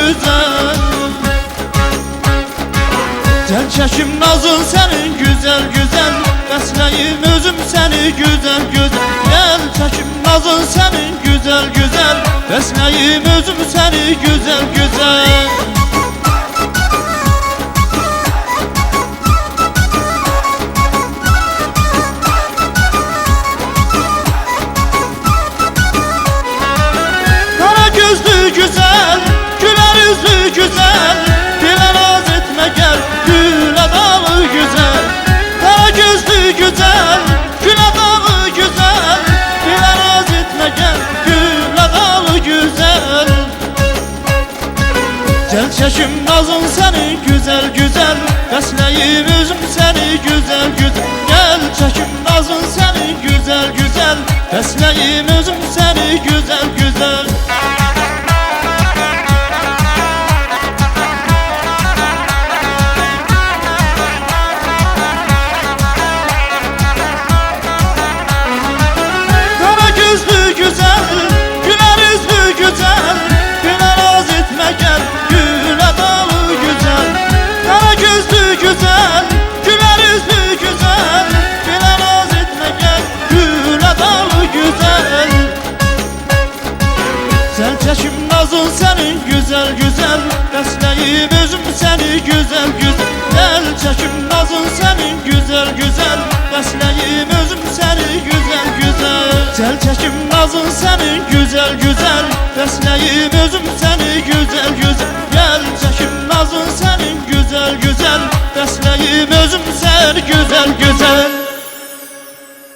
güzel. Gel çekim nazın senin güzel güzel, besleyim özüm seni güzel güzel. Gel çekim nazın senin güzel güzel, besleyim özüm seni güzel güzel. Kara gözlü güzel, güler yüzlü güzel, dile naz etme gel, güle dalı güzel. Kara gözlü güzel, güle dalı güzel, dile naz etme gel, güle dalı güzel. Gel çekim nazın seni güzel güzel, besleyim özüm seni güzel güzel. Gel çekim nazın seni güzel güzel, besleyim özüm seni güzel güzel. Kara gözlü güzel, güler yüzlü güzel, güle naz etme gel, güle dalı güzel. Kara gözlü güzel, güler yüzlü güzel, güle naz etme gel, güle dalı güzel. Sen çekim nazın senin güzel güzel, besleyim özüm seni güzel güzel. Gel çekim nazın senin güzel güzel, besleyim özüm seni güzel güzel. Gel çekim nazın senin güzel güzel, besleyim özüm seni güzel güzel. Gel çekim nazın senin güzel güzel, besleyim özüm seni güzel güzel.